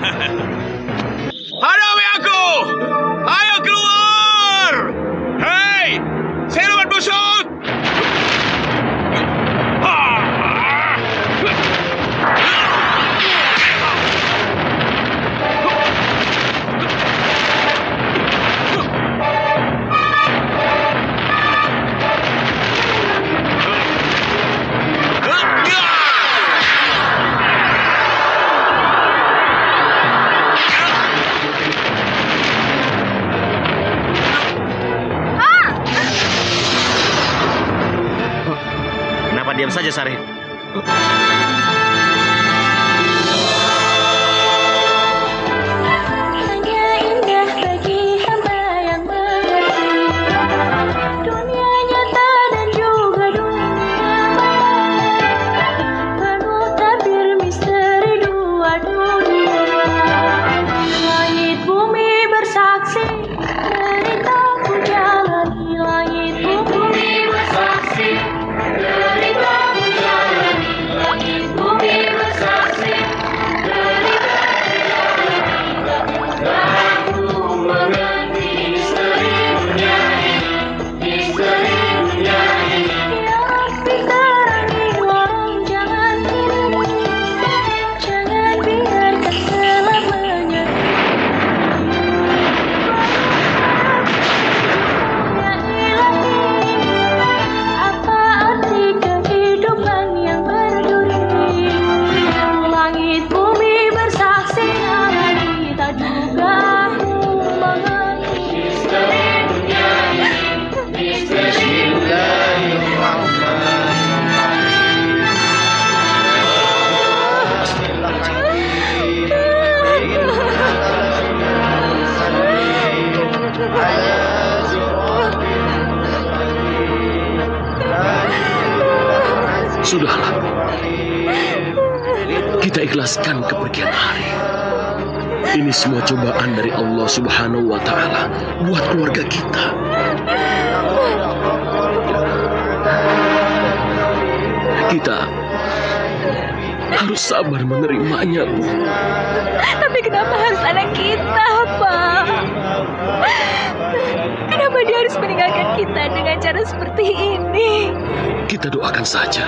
Hadapi aku! Ayo keluar! Hei, siluman busuk! Kenapa diam saja, Sari? Sudahlah, kita ikhlaskan kepergian Ari. Ini semua cobaan dari Allah Subhanahu wa Ta'ala buat keluarga kita. Kita harus sabar menerimanya, Bu. Tapi kenapa harus anak kita, Pak? Kenapa dia harus meninggalkan kita dengan cara seperti ini? Kita doakan saja.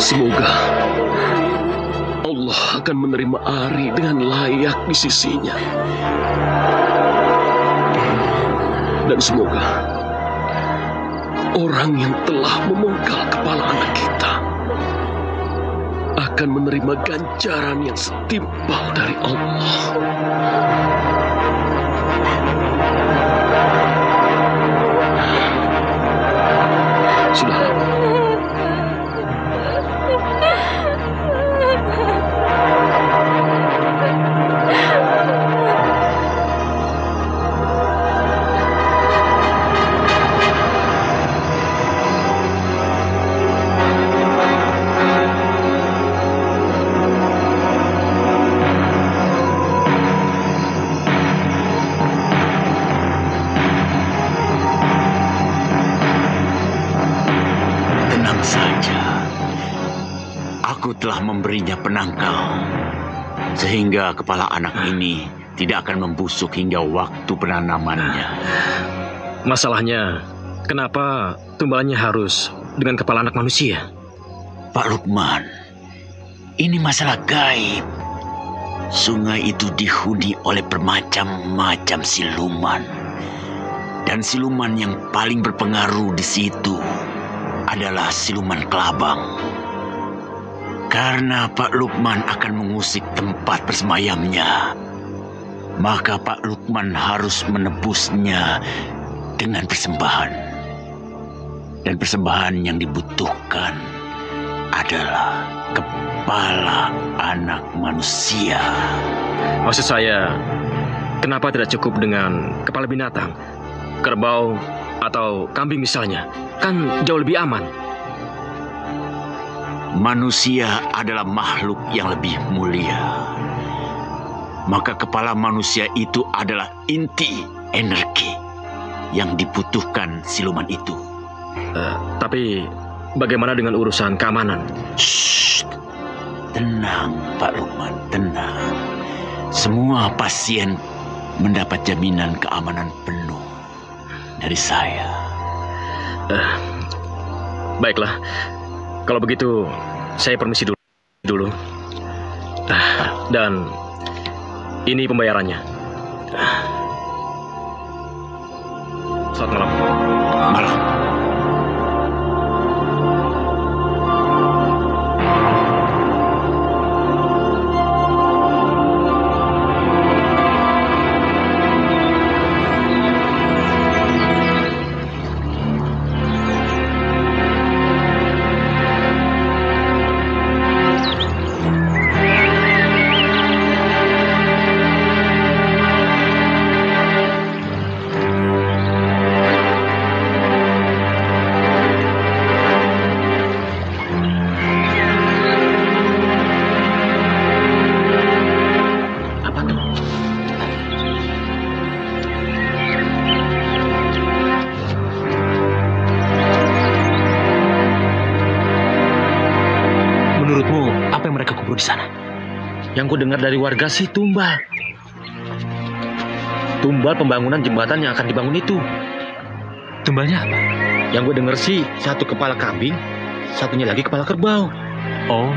Semoga Allah akan menerima Ari dengan layak di sisinya. Dan semoga orang yang telah memenggal kepala anak kita akan menerima ganjaran yang setimpal dari Allah. Sudahlah. Telah memberinya penangkal sehingga kepala anak ini tidak akan membusuk hingga waktu penanamannya. Masalahnya, kenapa tumbalnya harus dengan kepala anak manusia? Pak Lukman, ini masalah gaib. Sungai itu dihuni oleh bermacam-macam siluman. Dan siluman yang paling berpengaruh di situ adalah siluman kelabang. Karena Pak Lukman akan mengusik tempat bersemayamnya, maka Pak Lukman harus menebusnya dengan persembahan. Dan persembahan yang dibutuhkan adalah kepala anak manusia. Maksud saya, kenapa tidak cukup dengan kepala binatang? Kerbau atau kambing misalnya, kan jauh lebih aman. Manusia adalah makhluk yang lebih mulia. Maka kepala manusia itu adalah inti energi yang dibutuhkan siluman itu. Tapi bagaimana dengan urusan keamanan? Shh. Tenang, Pak Lukman, tenang. Semua pasien mendapat jaminan keamanan penuh dari saya. Baiklah, kalau begitu saya permisi dulu. Dan ini pembayarannya. Selamat malam. Malam. di sana. Yang ku dengar dari warga sih tumbal. Tumbal pembangunan jembatan yang akan dibangun itu. Tumbalnya apa? Yang gue denger sih satu kepala kambing, satunya lagi kepala kerbau. Oh,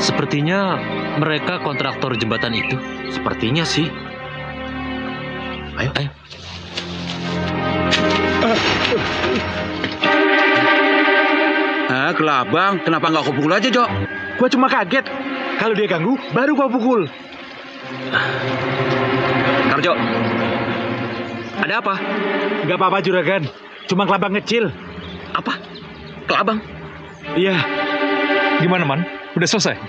sepertinya mereka kontraktor jembatan itu. Sepertinya sih. Ayo. Kelabang, kenapa nggak kau pukul aja, Jok? Gua cuma kaget. Kalau dia ganggu, baru gua pukul. Karjo, ada apa? Nggak apa-apa, Juragan. Cuma kelabang kecil. Apa? Kelabang? Iya. Gimana, Man? Udah selesai?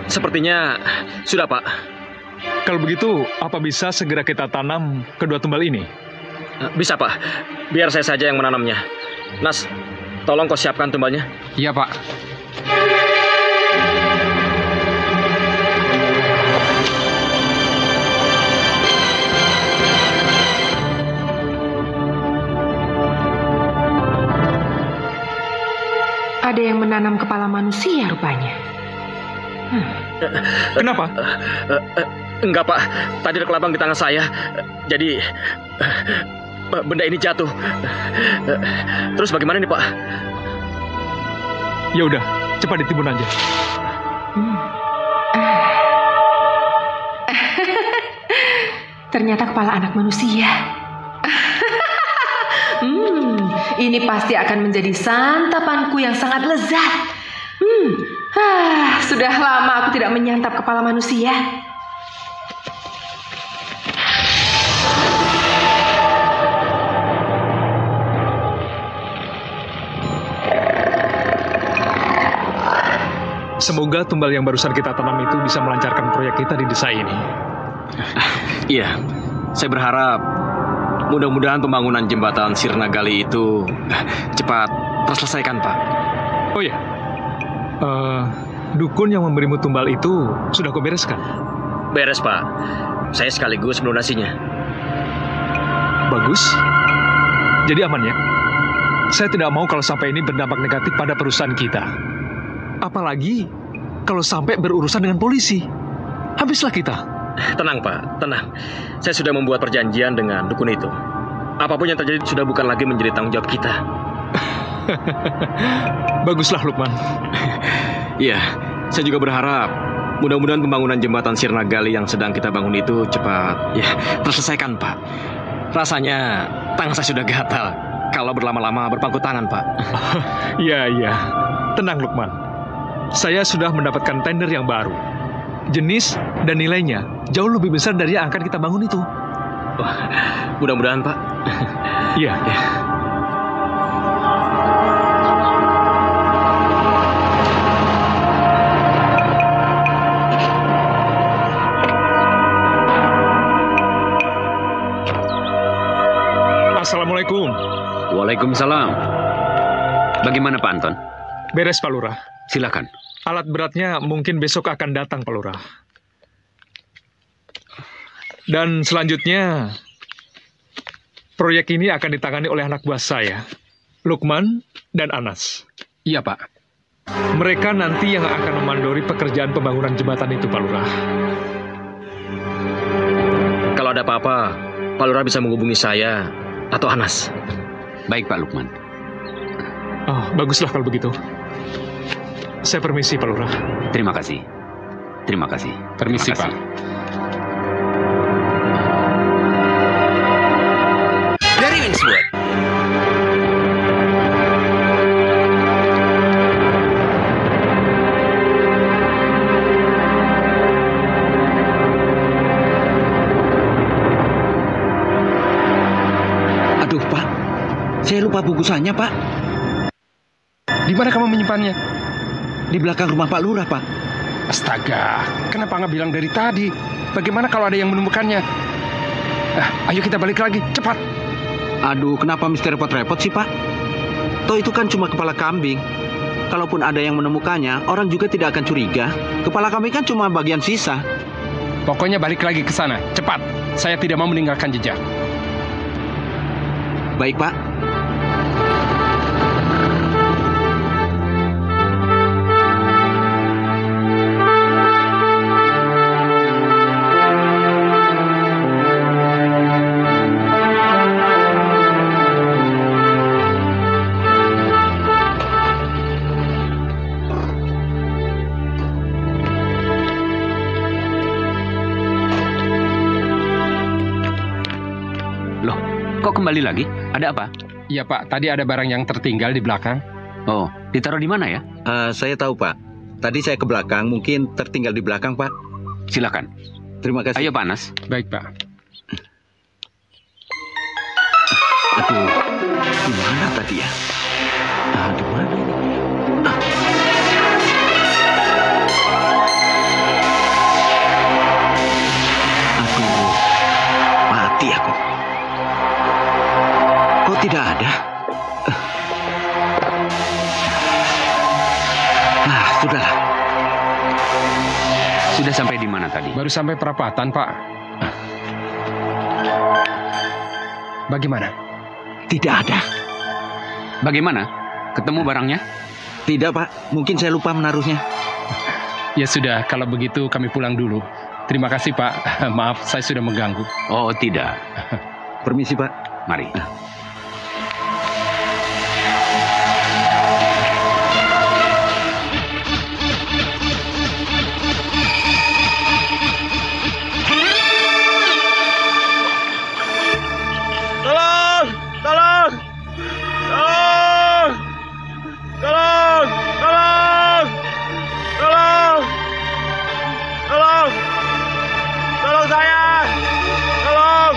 Sepertinya sudah, Pak. Kalau begitu, apa bisa segera kita tanam kedua tumbal ini? Bisa, Pak. Biar saya saja yang menanamnya. Nas, tolong kau siapkan tumbalnya. Iya, Pak. Ada yang menanam kepala manusia rupanya. Kenapa? Enggak, Pak. Tadi ada kelabang di tangan saya. Jadi benda ini jatuh. Terus bagaimana nih, Pak? Ya udah, cepat ditimbun aja. Ternyata kepala anak manusia. Ini pasti akan menjadi santapanku yang sangat lezat. Sudah lama aku tidak menyantap kepala manusia. Semoga tumbal yang barusan kita tanam itu bisa melancarkan proyek kita di desa ini. Iya, saya berharap mudah-mudahan pembangunan jembatan Sirna Gali itu cepat terselesaikan, Pak. Oh ya, dukun yang memberimu tumbal itu sudah kau bereskan? Beres, Pak. Saya sekaligus melunasinya. Bagus. Jadi aman ya? Saya tidak mau kalau sampai ini berdampak negatif pada perusahaan kita. Apalagi kalau sampai berurusan dengan polisi. Habislah kita. Tenang, Pak. Tenang. Saya sudah membuat perjanjian dengan dukun itu. Apapun yang terjadi sudah bukan lagi menjadi tanggung jawab kita. Baguslah, Lukman. Iya, saya juga berharap mudah-mudahan pembangunan jembatan Sirna Gali yang sedang kita bangun itu cepat terselesaikan, Pak. Rasanya tangan saya sudah gatal kalau berlama-lama berpangku tangan, Pak. Iya. Tenang, Lukman. Saya sudah mendapatkan tender yang baru. Jenis dan nilainya jauh lebih besar dari yang akan kita bangun itu. Wah, mudah-mudahan, Pak. Iya. Assalamualaikum. Waalaikumsalam. Bagaimana, Pak Anton? Beres, Pak Lurah. Silakan. Alat beratnya mungkin besok akan datang, Pak Lurah. Dan selanjutnya, proyek ini akan ditangani oleh anak buah saya, Lukman dan Anas. Iya, Pak. Mereka nanti yang akan memandori pekerjaan pembangunan jembatan itu, Pak Lurah. Kalau ada apa-apa, Pak Lurah bisa menghubungi saya atau Anas. Baik, Pak Lukman. Oh, baguslah kalau begitu. Saya permisi, Pak Lurah. Terima kasih. Terima kasih. Permisi, Terima Pak. kasih. Dari Winswood. Aduh, Pak. Saya lupa bungkusannya, Pak. Di mana kamu menyimpannya? Di belakang rumah Pak Lurah, Pak. Astaga, kenapa nggak bilang dari tadi? Bagaimana kalau ada yang menemukannya? Ayo kita balik lagi, cepat. Aduh, kenapa mesti repot-repot sih, Pak? Toh itu kan cuma kepala kambing. Kalaupun ada yang menemukannya, orang juga tidak akan curiga. Kepala kambing kan cuma bagian sisa. Pokoknya balik lagi ke sana, cepat. Saya tidak mau meninggalkan jejak. Baik, Pak. Loh, kok kembali lagi? Ada apa? Iya, Pak. Tadi ada barang yang tertinggal di belakang. Oh, ditaruh di mana ya? Saya tahu, Pak. Tadi saya ke belakang, mungkin tertinggal di belakang, Pak. Silakan. Terima kasih. Ayo, Pak Anas. Baik, Pak. Aduh, di mana tadi ya? Di mana ini? Aduh, mati aku. Kok tidak ada? Sudahlah. Sudah sampai di mana tadi? Baru sampai perapatan, Pak. Bagaimana? Tidak ada. Bagaimana? Ketemu barangnya? Tidak, Pak. Mungkin saya lupa menaruhnya. Ya sudah, kalau begitu kami pulang dulu. Terima kasih, Pak. Maaf, saya sudah mengganggu. Oh, tidak. Permisi, Pak. Mari. Tolong! Tolong! Tolong! Tolong! Tolong! Tolong! Tolong! Tolong saya! Tolong!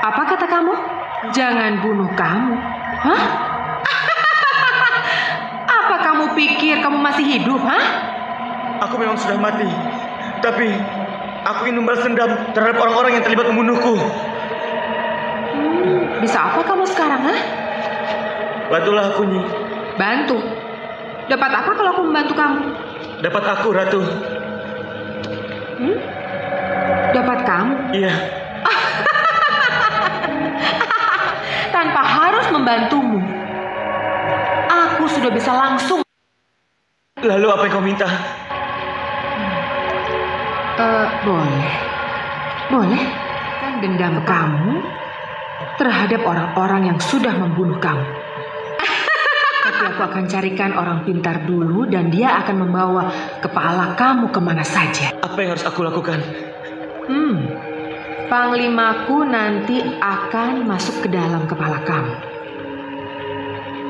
Apa kata kamu? Jangan bunuh kamu. Hah? Apa kamu pikir kamu masih hidup, hah? Aku memang sudah mati. Tapi aku ingin membalas dendam terhadap orang-orang yang terlibat membunuhku. Bisa apa kamu sekarang, hah? Bantulah aku, Nyi. Bantu? Dapat apa kalau aku membantu kamu? Dapat aku, Ratu. Dapat kamu? Iya. Tanpa harus membantumu. Aku sudah bisa langsung. Lalu apa yang kau minta? Boleh. Boleh. Kan dendam kamu terhadap orang-orang yang sudah membunuh kamu. Tapi aku akan carikan orang pintar dulu dan dia akan membawa kepala kamu kemana saja. Apa yang harus aku lakukan? Panglimaku nanti akan masuk ke dalam kepala kamu.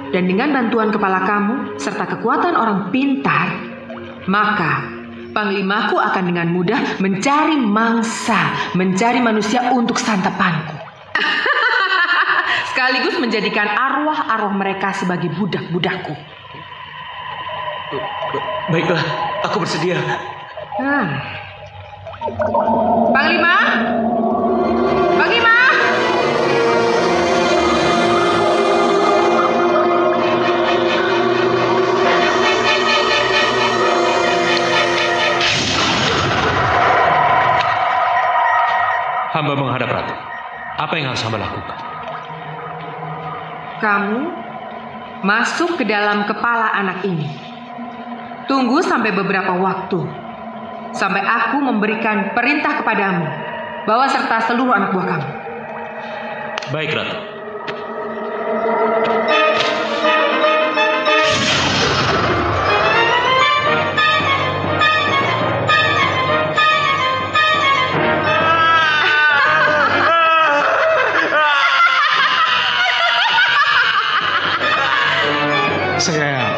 Dan dengan bantuan kepala kamu serta kekuatan orang pintar, maka Panglimaku akan dengan mudah mencari mangsa, mencari manusia untuk santapanku. Sekaligus menjadikan arwah-arwah mereka sebagai budak-budakku. Baiklah, aku bersedia. Panglima? Panglima? Hamba menghadap Ratu. Apa yang harus hamba lakukan? Kamu masuk ke dalam kepala anak ini. Tunggu sampai beberapa waktu. Sampai aku memberikan perintah kepadamu. Bawa serta seluruh anak buah kamu. Baik, Ratu. Saya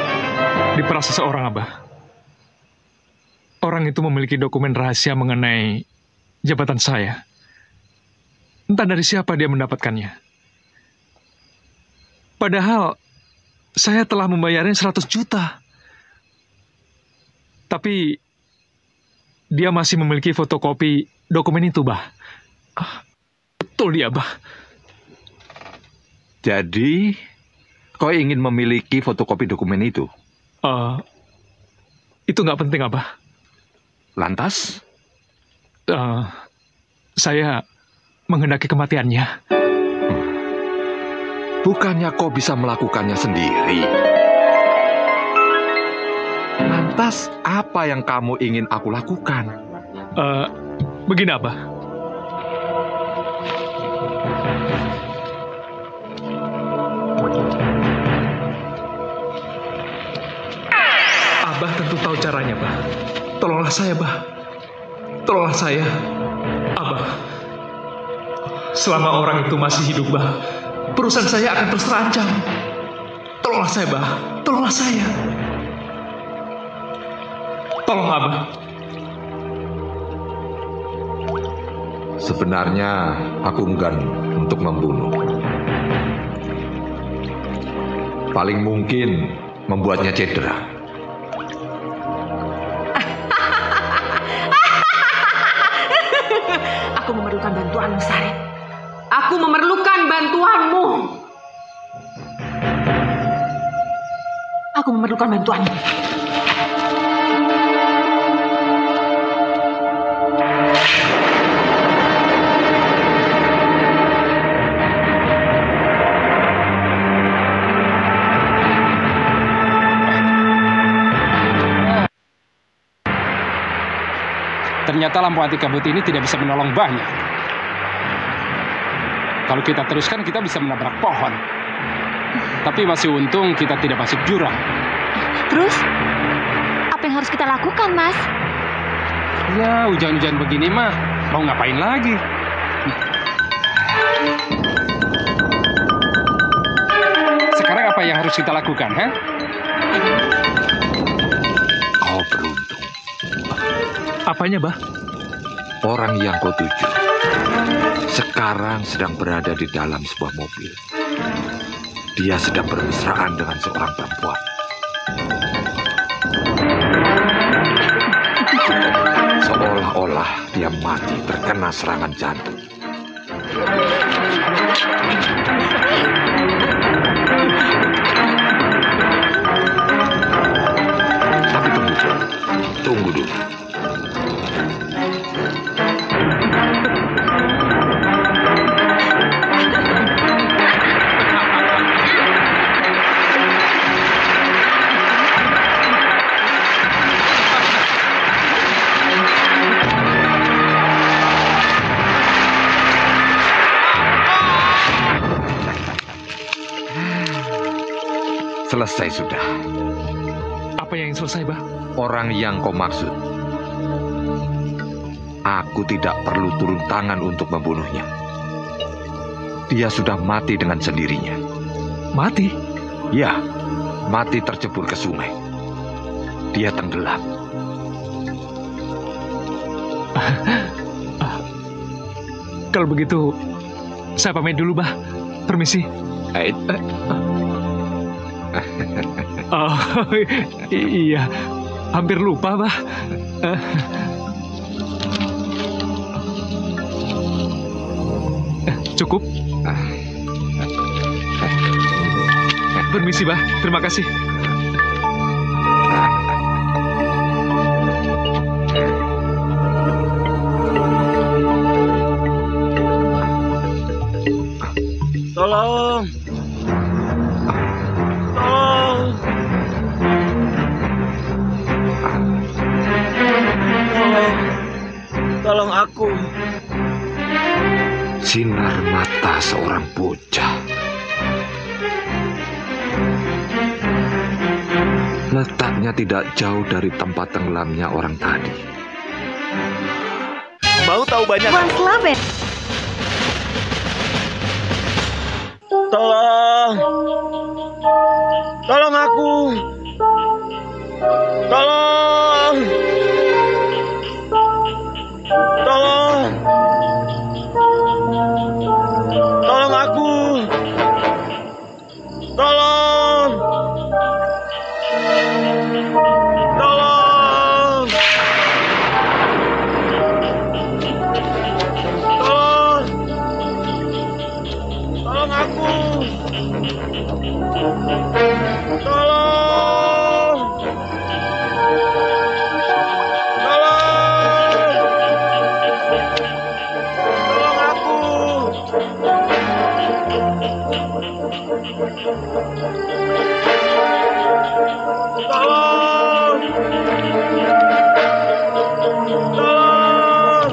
diperas seseorang, Abah. Orang itu memiliki dokumen rahasia mengenai jabatan saya. Entah dari siapa dia mendapatkannya. Padahal saya telah membayarnya 100 juta. Tapi dia masih memiliki fotokopi dokumen itu, Bah. Betul dia, Bah. Jadi, kau ingin memiliki fotokopi dokumen itu? Itu nggak penting, Abah. Lantas? Saya menghendaki kematiannya. Bukannya kau bisa melakukannya sendiri? Lantas, apa yang kamu ingin aku lakukan? Begini, Abah. Abah tentu tahu caranya, Bah. Tolonglah saya, Bah. Tolonglah saya. Abah. Selama orang itu masih hidup, Bah, perusahaan saya akan terus terancam. Tolonglah saya, Bah. Tolonglah saya. Tolong, Abah. Sebenarnya aku enggan untuk membunuh. Paling mungkin membuatnya cedera. Aku memerlukan bantuanmu, Sarip. Aku memerlukan bantuanmu. Aku memerlukan bantuanmu. Ternyata lampu anti kabut ini tidak bisa menolong banyak. Kalau kita teruskan, kita bisa menabrak pohon. Tapi masih untung kita tidak masuk jurang. Terus, apa yang harus kita lakukan, Mas? Ya, hujan-hujan begini mah, mau ngapain lagi? Sekarang apa yang harus kita lakukan, ha? Kau beruntung. Apanya, Bah? Orang yang kau tuju sekarang sedang berada di dalam sebuah mobil. Dia sedang bermesraan dengan seorang perempuan. Seolah-olah dia mati terkena serangan jantung. Tapi tunggu dulu. Selesai sudah. Apa yang selesai, Bah? Orang yang kau maksud. Aku tidak perlu turun tangan untuk membunuhnya. Dia sudah mati dengan sendirinya. Mati? Ya, mati tercebur ke sungai. Dia tenggelam. Kalau begitu, saya pamit dulu, Bah. Permisi. Oh, iya. Hampir lupa, Bah. Cukup? Permisi, Bah. Terima kasih. aku. Sinar mata seorang bocah. Letaknya tidak jauh dari tempat tenggelamnya orang tadi. Mau tahu banyak? Bang Slaven. Tolong. Tolong aku. Tolong. Tolong. Tolong aku. Tolong. Tolong. Tolong. Tolong aku. Tolong. Tolong aku. Tolong. Tolong. Tolong aku. Tolong. Tolong. Tolong.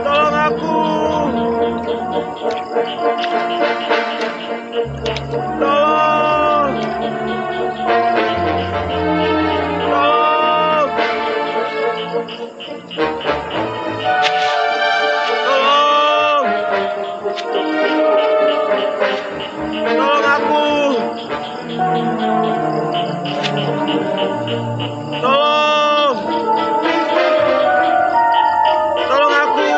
Tolong aku. Tolong. Tolong aku.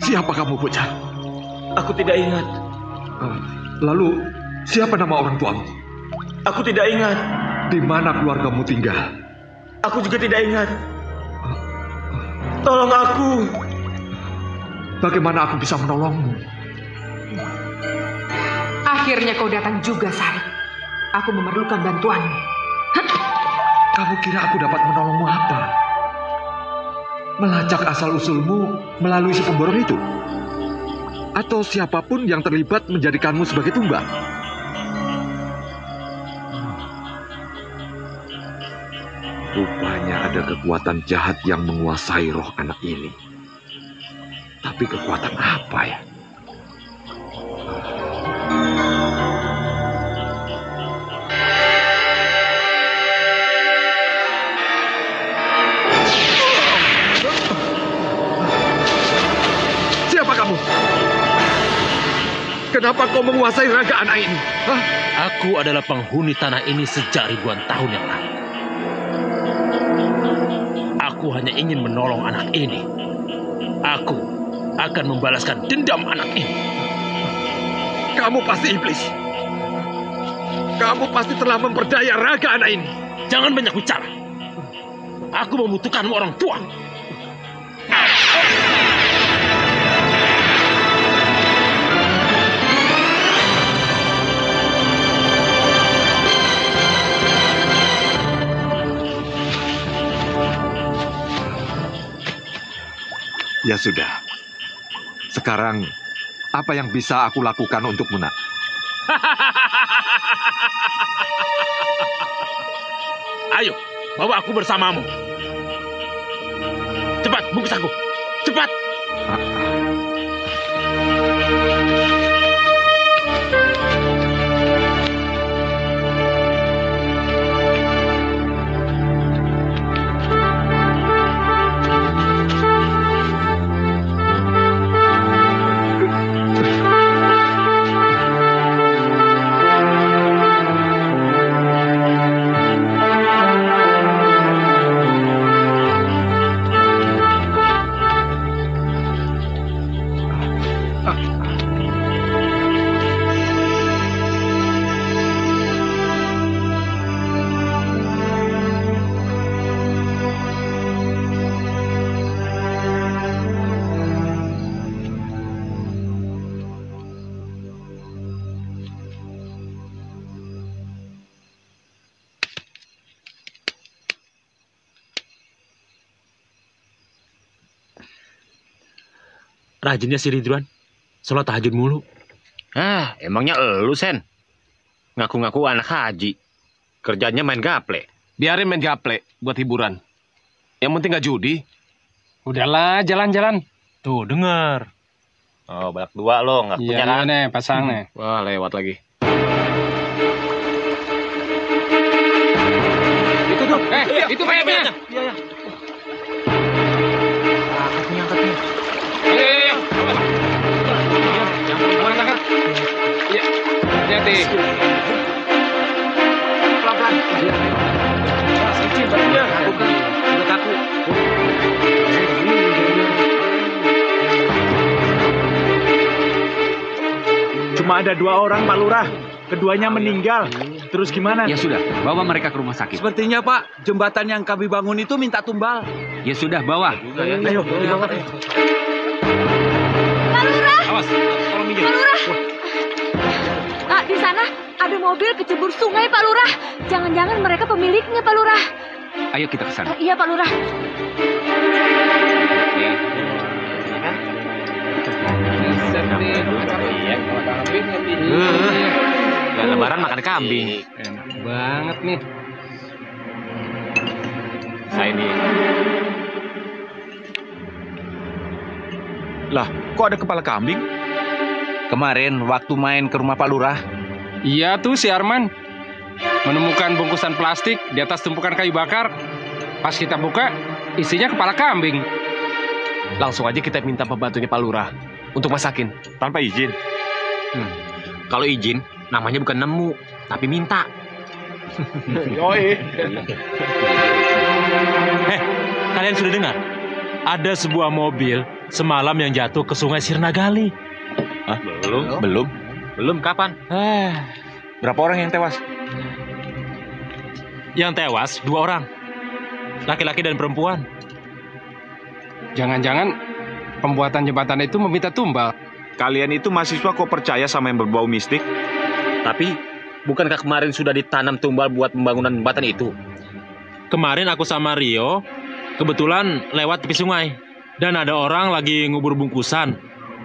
Siapa kamu, bocah? Aku tidak ingat. Lalu, siapa nama orang tuamu? Aku tidak ingat. Di mana keluargamu tinggal? Aku juga tidak ingat. Tolong aku. Bagaimana aku bisa menolongmu? Akhirnya kau datang juga, Sarip. Aku memerlukan bantuanmu. Kamu kira aku dapat menolongmu apa? Melacak asal-usulmu melalui si pemborong itu? Atau siapapun yang terlibat menjadikanmu sebagai tumbal? Rupanya ada kekuatan jahat yang menguasai roh anak ini. Tapi kekuatan apa ya? Siapa kamu? Kenapa kau menguasai raga anak ini? Hah? Aku adalah penghuni tanah ini sejak ribuan tahun yang lalu. Aku hanya ingin menolong anak ini. Aku akan membalaskan dendam anak ini. Kamu pasti iblis. Kamu pasti telah memperdaya raga anak ini. Jangan banyak bicara. Aku membutuhkanmu orang tua. Ya sudah. Sekarang, apa yang bisa aku lakukan untukmu, nak? Ayo, bawa aku bersamamu. Cepat, bungkus aku. Cepat. Rajinnya si Ridwan. Sholat tahajud mulu. Emangnya elu, Sen? Ngaku-ngaku anak haji. Kerjanya main gaple. Biarin main gaple buat hiburan. Yang penting gak judi. Udahlah, jalan-jalan. Tuh, denger. Oh, banyak dua lo, nggak punya kan? Iya nih, pasang nih. Wah, lewat lagi. Itu tuh. Itu bayarnya. Iya. Angkatnya. Ayo. Yang perempuan angkat. Iya. Hati-hati. Pelan-pelan. Iya. Sini, bantunya. Udah kaku. Cuma ada 2 orang, Pak Lurah. Keduanya meninggal. Terus gimana? Ya sudah, bawa mereka ke rumah sakit. Sepertinya Pak, jembatan yang kami bangun itu minta tumbal. Ya sudah, bawa. Ayo, dibawa. Pak Lurah! Awas, tolong minggir. Pak Lurah! Di sana ada mobil kecebur sungai, Pak Lurah. Jangan-jangan mereka pemiliknya, Pak Lurah. Ayo kita ke sana. Iya, Pak Lurah. Lebaran makan kambing. Enak banget nih. Saya ini. Lah, kok ada kepala kambing? Kemarin waktu main ke rumah Pak Lurah. Iya tuh si Arman. Menemukan bungkusan plastik di atas tumpukan kayu bakar. Pas kita buka, isinya kepala kambing. Langsung aja kita minta pembantunya Pak Lurah untuk masakin. Tanpa izin. Kalau izin, namanya bukan nemu, tapi minta. Yoi. Kalian sudah dengar? Ada sebuah mobil semalam yang jatuh ke sungai Sirnagali. Hah? Belum, kapan? Berapa orang yang tewas? Yang tewas 2 orang. Laki-laki dan perempuan. Jangan-jangan pembuatan jembatan itu meminta tumbal. Kalian itu mahasiswa kok percaya sama yang berbau mistik? Tapi, bukankah kemarin sudah ditanam tumbal buat pembangunan jembatan itu? Kemarin aku sama Rio kebetulan lewat tepi sungai. Dan ada orang lagi ngubur bungkusan.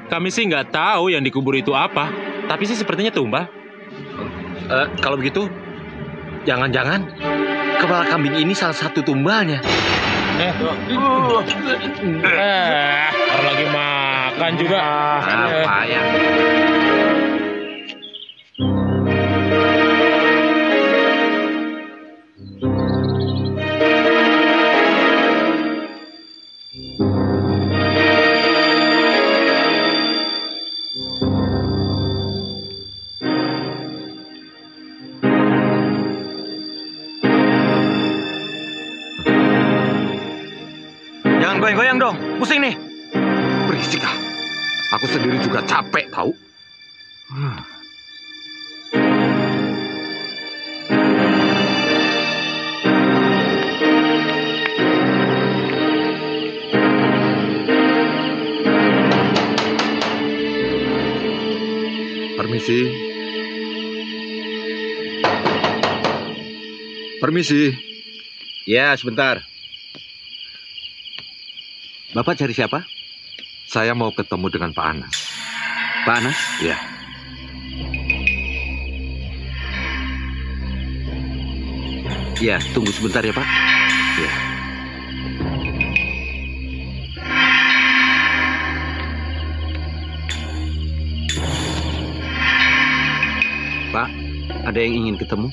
Kami sih nggak tahu yang dikubur itu apa. Tapi sih sepertinya tumbal. Kalau begitu, jangan-jangan kepala kambing ini salah satu tumbalnya. Orang lagi makan juga. Apa ya? Jangan goyang-goyang dong, pusing nih. Berisik ah. Aku sendiri juga capek tahu. Permisi. Permisi. Ya, sebentar. Bapak cari siapa? Saya mau ketemu dengan Pak Anas. Pak Anas? Ya. Ya, tunggu sebentar ya, Pak. Ya. Pak, ada yang ingin ketemu?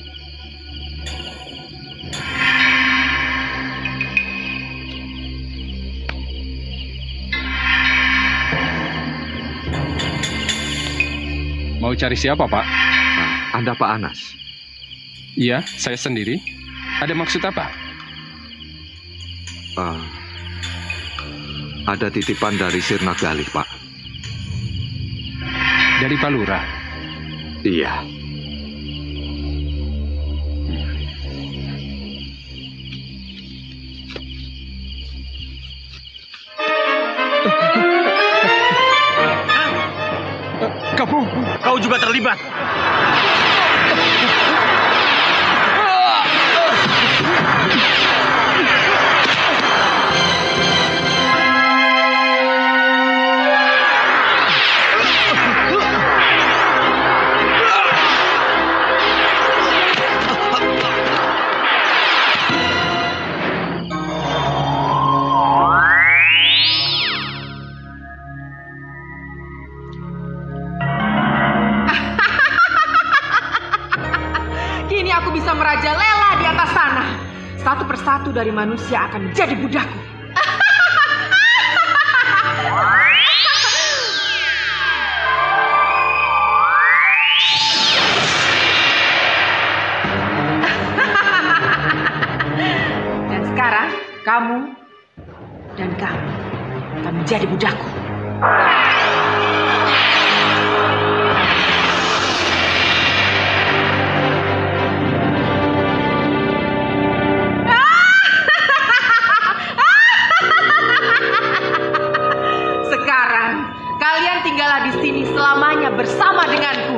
Mau cari siapa, Pak? Anda Pak Anas? Iya, saya sendiri. Ada maksud apa? Ada titipan dari Sirnagali, Pak. Dari Pak Lurah? Iya. Kau juga terlibat. satu dari manusia akan menjadi budakku. Dan sekarang kamu dan kamu akan menjadi budakku. Sekarang kalian tinggallah di sini selamanya bersama denganku.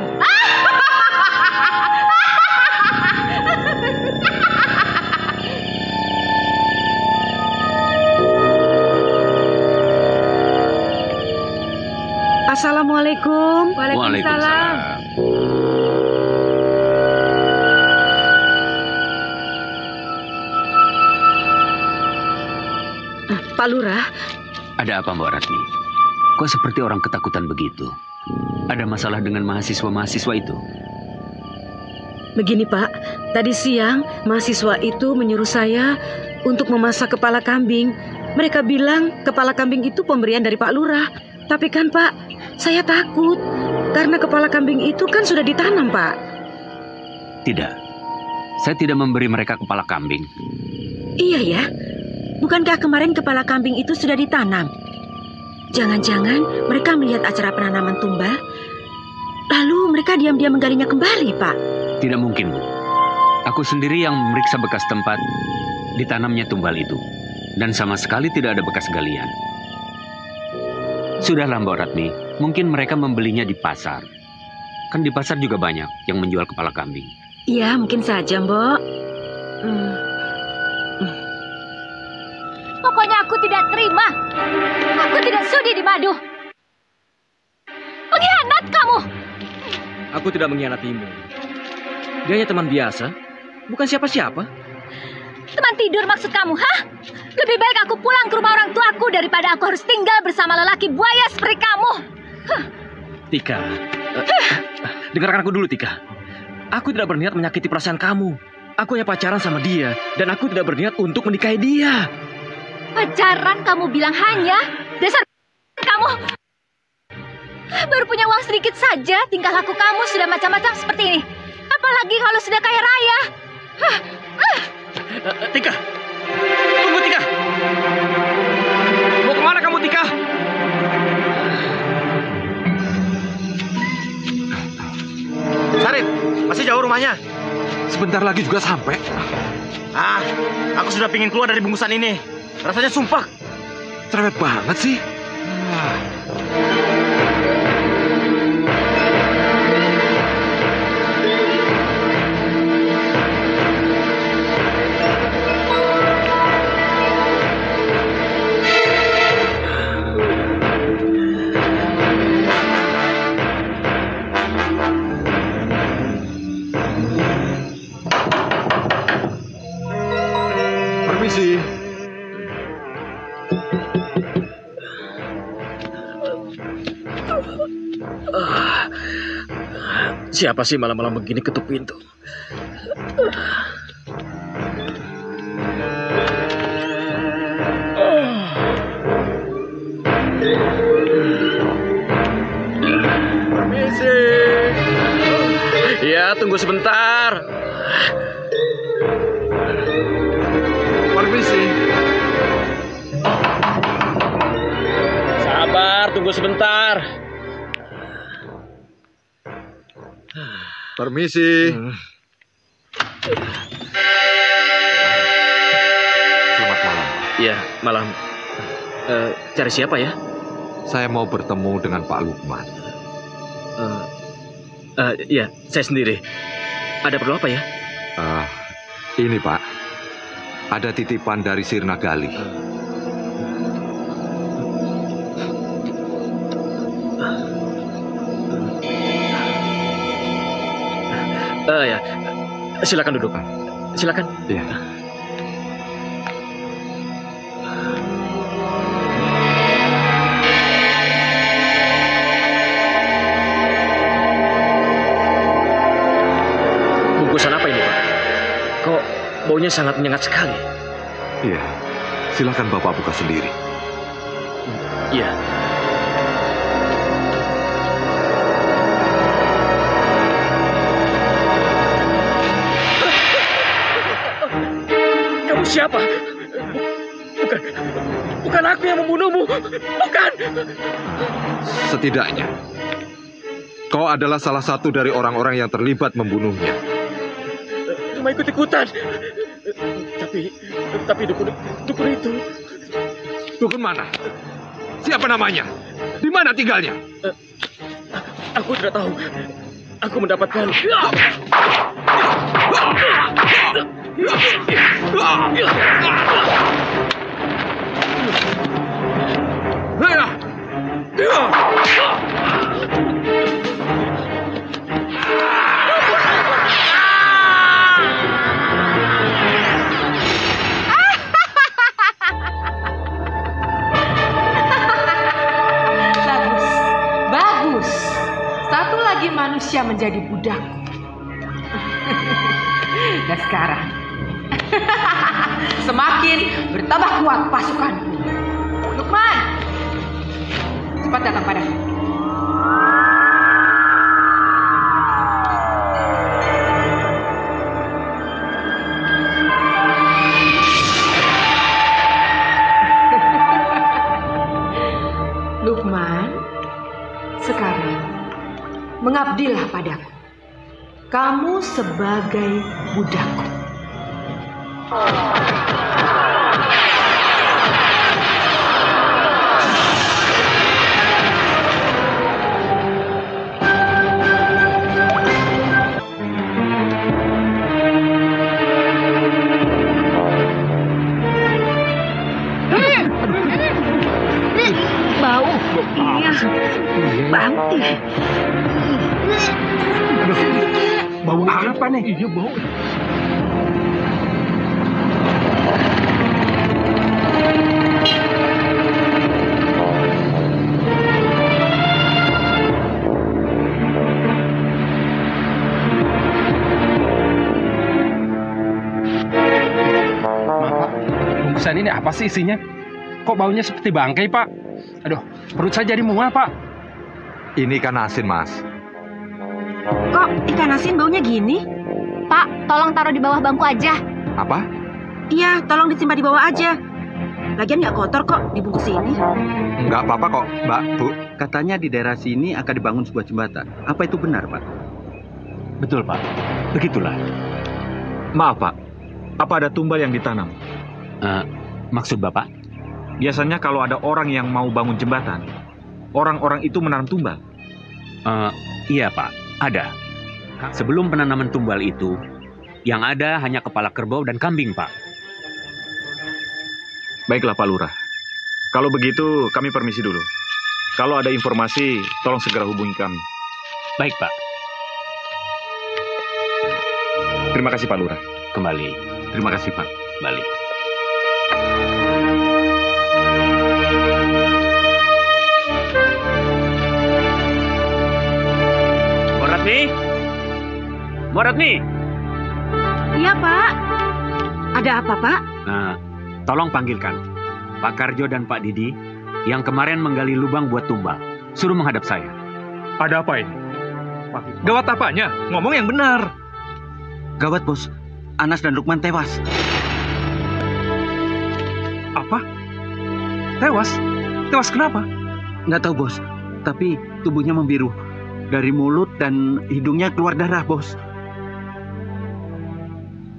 Assalamualaikum. Waalaikumsalam. Pak Lurah. Ada apa Mbak Ratmi? Kok seperti orang ketakutan begitu? Ada masalah dengan mahasiswa-mahasiswa itu? Begini Pak, tadi siang mahasiswa itu menyuruh saya untuk memasak kepala kambing. Mereka bilang kepala kambing itu pemberian dari Pak Lurah. Tapi kan Pak, saya takut karena kepala kambing itu kan sudah ditanam Pak. Tidak, saya tidak memberi mereka kepala kambing. Iya ya, bukankah kemarin kepala kambing itu sudah ditanam? Jangan-jangan mereka melihat acara penanaman tumbal, lalu mereka diam-diam menggalinya kembali Pak. Tidak mungkin Bu, aku sendiri yang memeriksa bekas tempat ditanamnya tumbal itu. Dan sama sekali tidak ada bekas galian. Sudahlah Mbak Ratmi, mungkin mereka membelinya di pasar. Kan di pasar juga banyak yang menjual kepala kambing. Iya, mungkin saja Mbok. Pokoknya aku tidak terima. Aku tidak sudi dimadu. Pengkhianat kamu. Aku tidak mengkhianatimu. Dia hanya teman biasa, bukan siapa-siapa. Teman tidur maksud kamu, hah? Lebih baik aku pulang ke rumah orang tuaku daripada aku harus tinggal bersama lelaki buaya seperti kamu. Tika, dengarkan aku dulu Tika. Aku tidak berniat menyakiti perasaan kamu. Aku hanya pacaran sama dia, dan aku tidak berniat untuk menikahi dia. Pacaran kamu bilang hanya? Dasar kamu. Baru punya uang sedikit saja, tingkah laku kamu sudah macam-macam seperti ini. Apalagi kalau sudah kaya raya. Tika, tunggu Tika. Mau kemana kamu Tika? Sarip, masih jauh rumahnya? Sebentar lagi juga sampai. Aku sudah pingin keluar dari bungkusan ini. Rasanya sumpah. Cerewet banget sih. Permisi. Siapa sih malam-malam begini ketuk pintu? Permisi. Ya, tunggu sebentar. Permisi. Sabar, tunggu sebentar. Permisi. Selamat malam. Ya, malam. Cari siapa ya? Saya mau bertemu dengan Pak Lukman. Ya, saya sendiri. Ada perlu apa ya? Ini Pak, ada titipan dari Sirna Gali. Ya, silakan duduk. Silakan. Ya. Bungkusan apa ini, Pak? Kok baunya sangat menyengat sekali? Iya, silakan Bapak buka sendiri. Iya. Kamu siapa? Bukan aku yang membunuhmu. Bukan. Setidaknya, kau adalah salah satu dari orang-orang yang terlibat membunuhnya. Cuma ikut-ikutan. Tapi dukun itu. Dukun mana? Siapa namanya? Di mana tinggalnya? Aku tidak tahu. Aku mendapatkan. Bagus. Satu lagi manusia menjadi budakku. Dan sekarang semakin bertambah kuat pasukanku. Lukman, cepat datang padaku. Lukman, sekarang mengabdilah padaku. Kamu sebagai budakku. Bau. Iya. Bau. Bau apa nih? Iya, bau. Bungkusan ini apa sih isinya? Kok baunya seperti bangkai, Pak? Aduh, perut saya jadi mual, Pak. Ini ikan asin, Mas. Kok ikan asin baunya gini? Pak, tolong taruh di bawah bangku aja. Apa? Iya, tolong disimpan di bawah aja. Lagian nggak kotor kok dibungkus ini. Enggak apa-apa kok, Mbak, Bu. Katanya di daerah sini akan dibangun sebuah jembatan. Apa itu benar, Pak? Betul, Pak. Begitulah. Maaf, Pak. Apa ada tumbal yang ditanam? Maksud Bapak? Biasanya kalau ada orang yang mau bangun jembatan, orang-orang itu menanam tumbal. Iya, Pak. Ada. Sebelum penanaman tumbal itu, yang ada hanya kepala kerbau dan kambing, Pak. Baiklah, Pak Lurah. Kalau begitu, kami permisi dulu. Kalau ada informasi, tolong segera hubungi kami. Baik, Pak. Terima kasih, Pak Lurah. Kembali. Terima kasih, Pak. Kembali. Moratni? Iya, Pak. Ada apa, Pak? Tolong panggilkan Pak Karjo dan Pak Didi yang kemarin menggali lubang buat tumbal. Suruh menghadap saya. Ada apa ini? Gawat apanya? Ngomong yang benar. Gawat, Bos. Anas dan Lukman tewas. Apa? Tewas? Tewas kenapa? Nggak tahu, Bos. Tapi tubuhnya membiru. Dari mulut dan hidungnya keluar darah, Bos.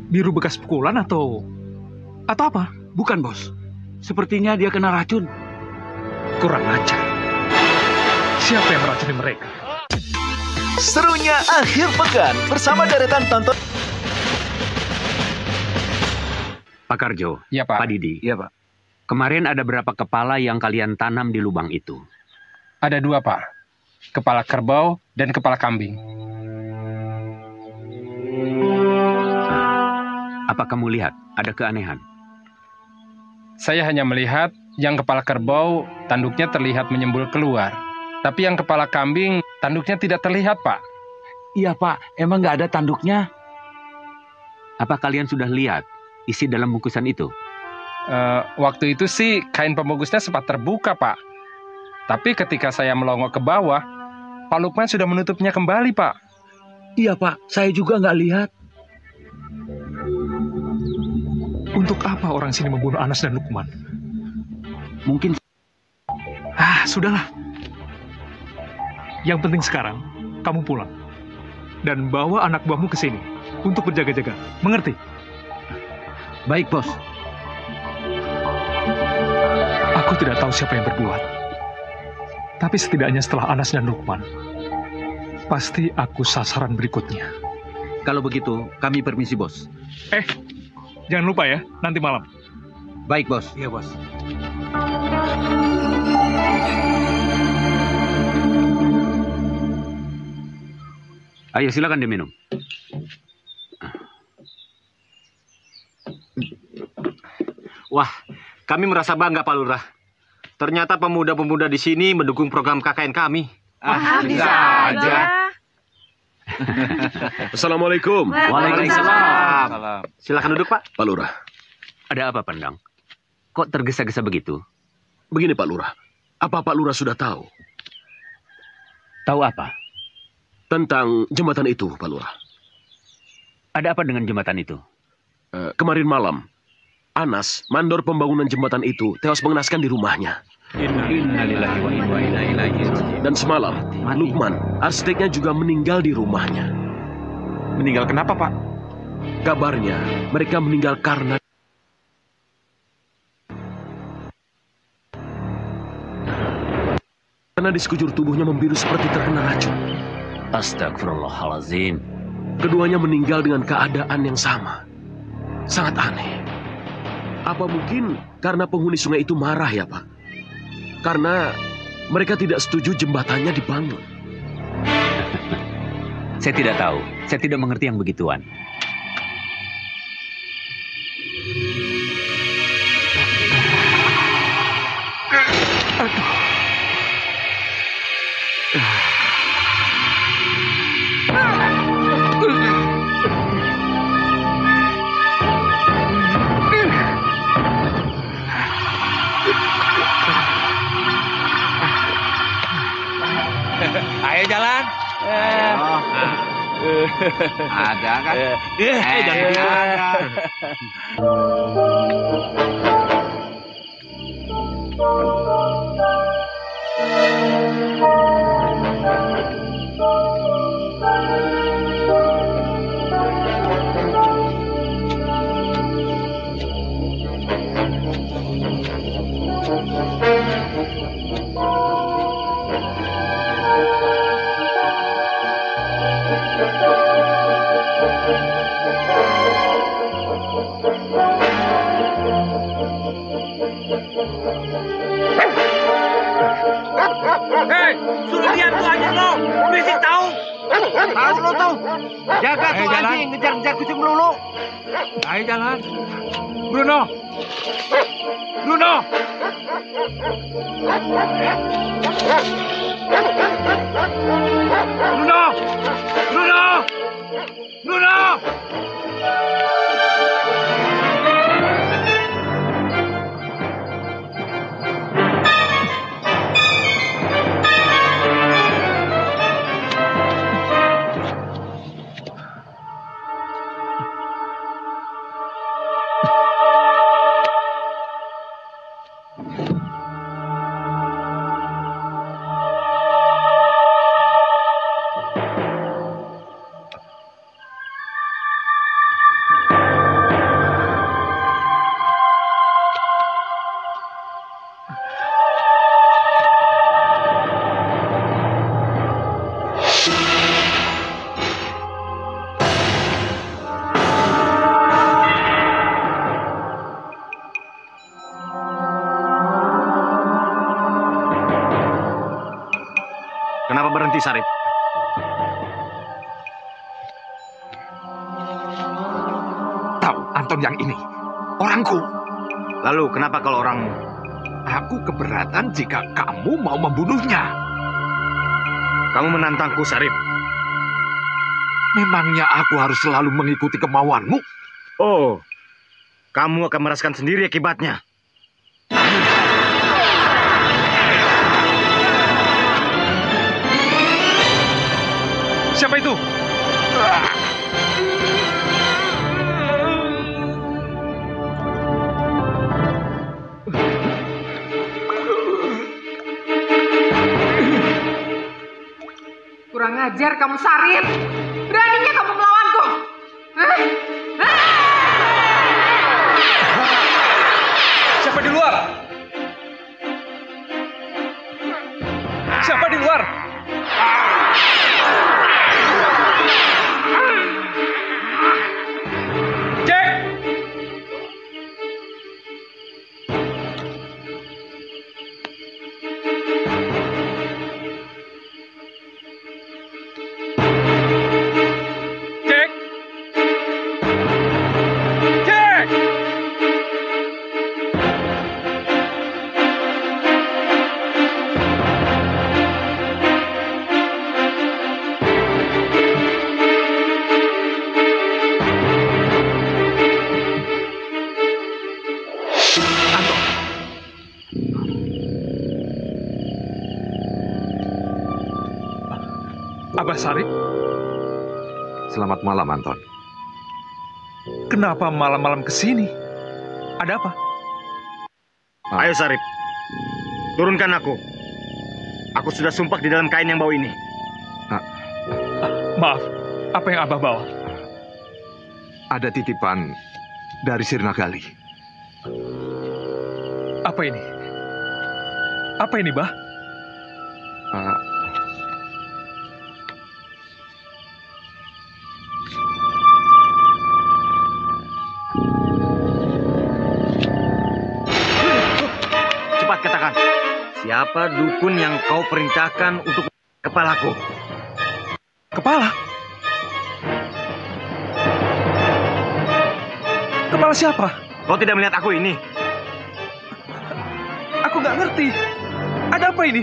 Biru bekas pukulan atau apa? Bukan, Bos. Sepertinya dia kena racun. Kurang ajar. Siapa yang meracuni mereka? Serunya akhir pekan bersama deretan tonton. Pak Karjo, ya, Pak. Pak Didi. Iya, Pak. Kemarin ada berapa kepala yang kalian tanam di lubang itu? Ada 2, Pak. Kepala kerbau dan kepala kambing. Apa kamu lihat ada keanehan? Saya hanya melihat yang kepala kerbau tanduknya terlihat menyembul keluar. Tapi yang kepala kambing tanduknya tidak terlihat, Pak. Iya, Pak. Emang nggak ada tanduknya? Apa kalian sudah lihat isi dalam bungkusan itu? Waktu itu sih kain pembungkusnya sempat terbuka, Pak. Tapi ketika saya melongok ke bawah, Pak Lukman sudah menutupnya kembali, Pak. Iya, Pak. Saya juga nggak lihat. Untuk apa orang sini membunuh Anas dan Lukman? Mungkin... Sudahlah. Yang penting sekarang, kamu pulang. Dan bawa anak buahmu ke sini untuk berjaga-jaga. Mengerti? Baik, Bos. Aku tidak tahu siapa yang berbuat. Tapi setidaknya setelah Anas dan Lukman, pasti aku sasaran berikutnya. Kalau begitu, kami permisi, Bos. Jangan lupa ya, nanti malam. Baik, Bos. Iya, Bos. Ayo, silakan diminum. Wah, kami merasa bangga, Pak Lurah. Ternyata pemuda-pemuda di sini mendukung program KKN kami. Bisa aja. Assalamualaikum. Waalaikumsalam. Silakan duduk, Pak. Pak Lurah. Ada apa, Pandang? Kok tergesa-gesa begitu? Begini, Pak Lurah. Apa Pak Lurah sudah tahu? Tahu apa? Tentang jembatan itu, Pak Lurah. Ada apa dengan jembatan itu? Kemarin malam, Anas, mandor pembangunan jembatan itu, tewas mengenaskan di rumahnya. Innalillahi wa inna ilaihi raji'un. Dan semalam, Lukman, arsiteknya juga meninggal di rumahnya. Meninggal kenapa, Pak? Kabarnya, mereka meninggal karena di sekujur tubuhnya membiru seperti terkena racun. Astagfirullahalazim. Keduanya meninggal dengan keadaan yang sama. Sangat aneh. Apa mungkin karena penghuni sungai itu marah ya, Pak? Karena mereka tidak setuju jembatannya dibangun. Saya tidak tahu. Saya tidak mengerti yang begituan. Ayo jalan. Ada kan? Jangan ada. Hei, suruh lihat tuh anjing lo, berisik tahu. Tahu lo tuh. Jaga tuh anjing, ngejar-ngejar kucing melulu. Ayo jalan. Bruno. Bruno. Bruno. Bruno. Bruno. Kenapa berhenti, Sarip? Tahu Anton yang ini, orangku. Lalu kenapa kalau orangmu? Aku keberatan jika kamu mau membunuhnya. Kamu menantangku, Sarip. Memangnya aku harus selalu mengikuti kemauanmu? Oh, kamu akan merasakan sendiri akibatnya. Siapa itu? Kurang ajar kamu, Sarip. Beraninya kamu melawanku. Hah? Siapa di luar? Siapa di luar? Jack! Jack! Jack! Abah Sarip, Selamat malam, Anton. kenapa malam-malam kesini? Ada apa? Ayo Sarip, turunkan aku. Aku sudah sumpah di dalam kain yang bau ini. Maaf, apa yang Abah bawa? Ada titipan dari Sirna Gali. Apa ini? Apa ini, Bah? Cepat katakan, siapa dukun yang kau perintahkan untuk kepalaku? Kepala? Kepala siapa? Kau tidak melihat aku ini? Aku nggak ngerti. Ada apa ini?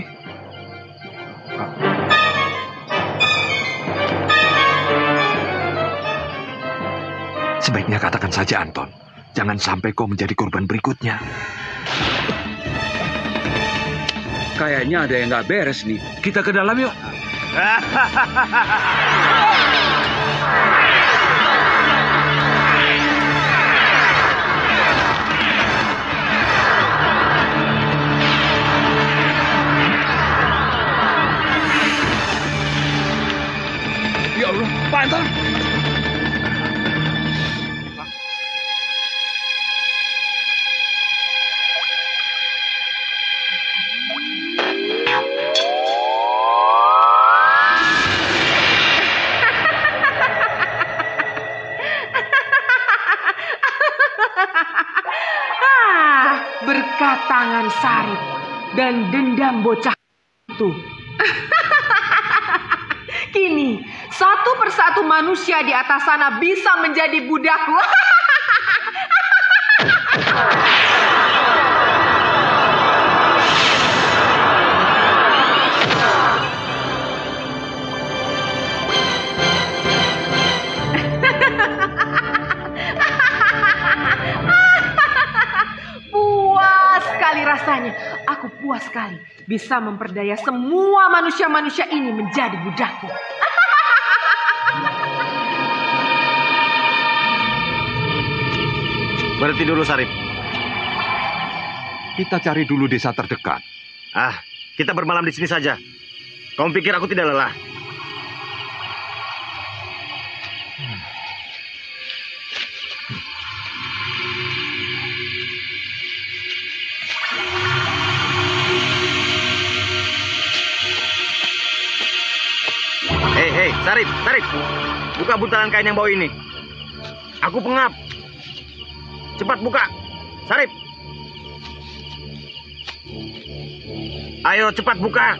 Sebaiknya katakan saja, Anton. Jangan sampai kau menjadi korban berikutnya. Kayaknya ada yang nggak beres nih. Kita ke dalam yuk. Ya Allah, Pak Anton. Berkat tangan Sarip dan dendam bocah itu. Kini, satu persatu manusia di atas sana bisa menjadi budakku. Puas sekali rasanya. Aku puas sekali bisa memperdaya semua manusia-manusia ini menjadi budakku. Berhenti dulu, Sarip. Kita cari dulu desa terdekat. Kita bermalam di sini saja. Kamu pikir aku tidak lelah? Hei, Sarip, Sarip. Buka buntalan kain yang bau ini. Aku pengap. Cepat buka, Sarip. Ayo cepat buka.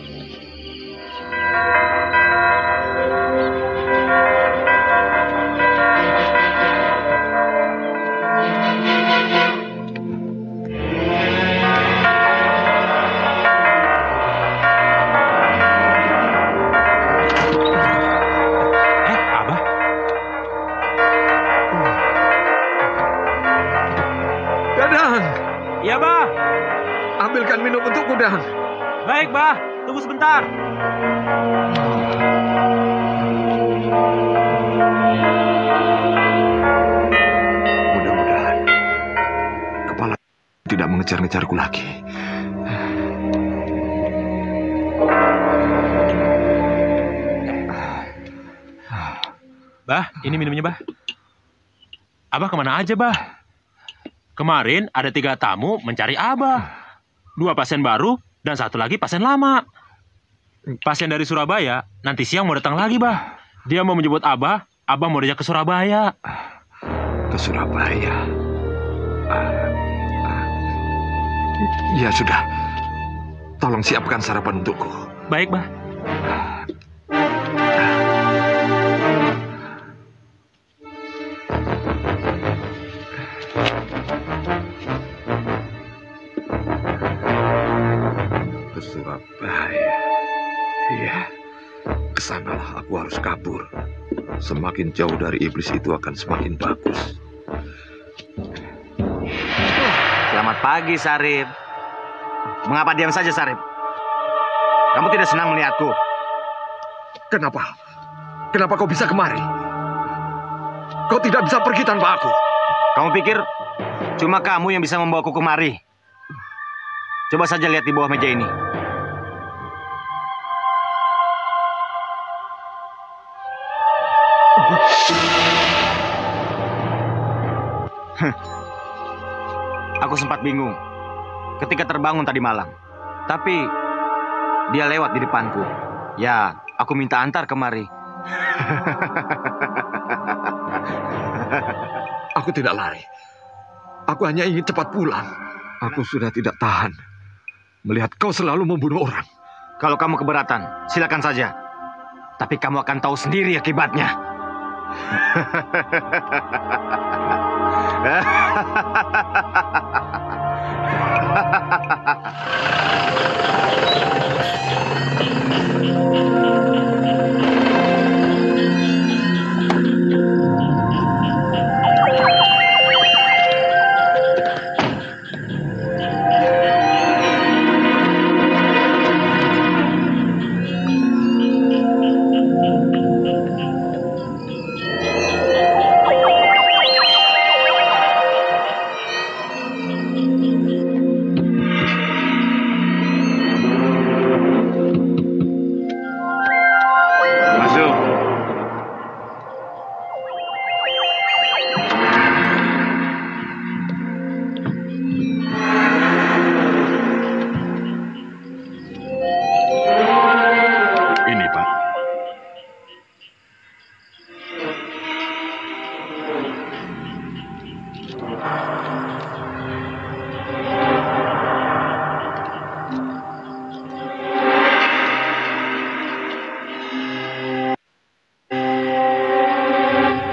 Abah? mudah-mudahan. Baik, Bah. Tunggu sebentar. Mudah-mudahan kepala tidak mengejar-ngejarku lagi. Bah, ini minumnya, Bah. Abah kemana aja, Bah? Kemarin ada 3 tamu mencari Abah. 2 pasien baru dan 1 lagi pasien lama. Pasien dari Surabaya nanti siang mau datang lagi, Bah. Dia mau menjemput Abah. Abah mau diajak ke Surabaya. Ke Surabaya? Ya sudah. Tolong siapkan sarapan untukku. Baik, Bah. Ke Surabaya. Iya. Kesanalah aku harus kabur. Semakin jauh dari iblis itu akan semakin bagus. Selamat pagi, Sarip. Mengapa diam saja, Sarip? Kamu tidak senang melihatku? Kenapa? Kenapa kau bisa kemari? Kau tidak bisa pergi tanpa aku. Kamu pikir cuma kamu yang bisa membawaku kemari? Coba saja lihat di bawah meja ini. Aku sempat bingung ketika terbangun tadi malam. Tapi dia lewat di depanku. Ya, aku minta antar kemari. Aku tidak lari. Aku hanya ingin cepat pulang. Aku sudah tidak tahan melihat kau selalu membunuh orang. Kalau kamu keberatan, silakan saja. Tapi kamu akan tahu sendiri akibatnya.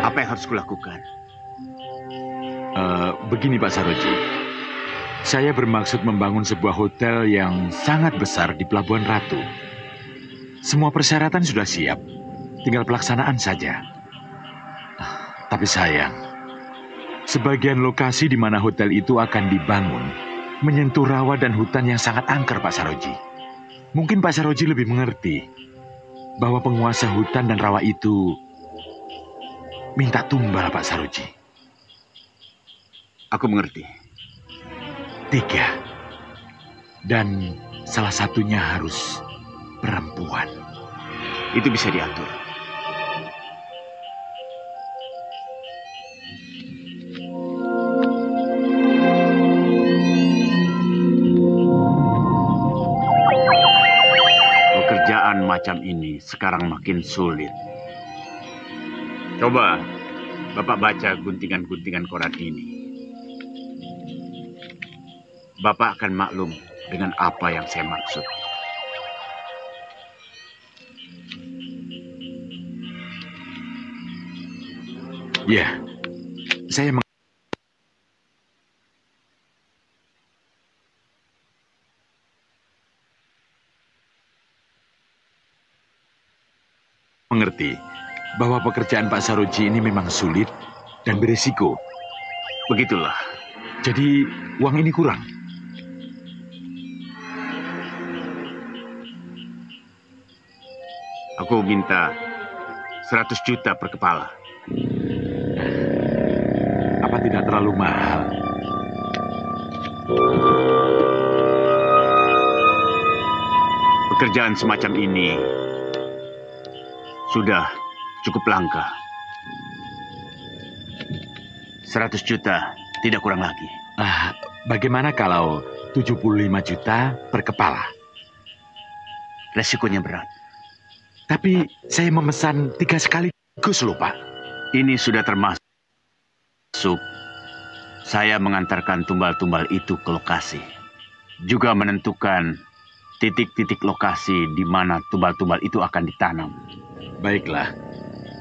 Apa yang harus kulakukan? Begini Pak Saroji, saya bermaksud membangun sebuah hotel yang sangat besar di Pelabuhan Ratu. Semua persyaratan sudah siap, tinggal pelaksanaan saja. Tapi sayang, sebagian lokasi di mana hotel itu akan dibangun menyentuh rawa dan hutan yang sangat angker Pak Saroji. Mungkin Pak Saroji lebih mengerti bahwa penguasa hutan dan rawa itu minta tumbal Pak Saroji. Aku mengerti. 3. Dan salah satunya harus perempuan. Itu bisa diatur. Pekerjaan macam ini sekarang makin sulit. Coba Bapak baca guntingan-guntingan koran ini. Bapak akan maklum dengan apa yang saya maksud. Ya, saya mengerti bahwa pekerjaan Pak Saroji ini memang sulit dan beresiko. Begitulah. Jadi uang ini kurang. Aku minta 100 juta per kepala. Apa tidak terlalu mahal? Pekerjaan semacam ini sudah cukup langka. 100 juta, tidak kurang lagi. Bagaimana kalau 75 juta per kepala? Resikonya berat. Tapi saya memesan 3 sekaligus loh, Pak. Ini sudah termasuk saya mengantarkan tumbal-tumbal itu ke lokasi. Juga menentukan titik-titik lokasi di mana tumbal-tumbal itu akan ditanam. Baiklah,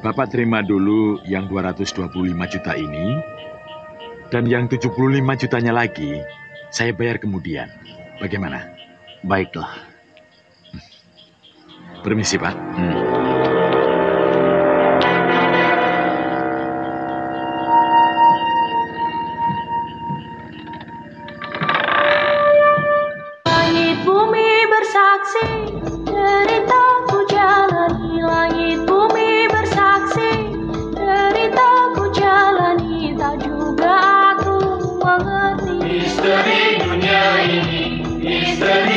Bapak terima dulu yang 225 juta ini, dan yang 75 jutanya lagi saya bayar kemudian. Bagaimana? Baiklah. Permisi, Pak. Langit bumi bersaksi, deritaku jalani. Langit bumi bersaksi, deritaku jalani. Tak juga aku mengerti misteri dunia ini, misteri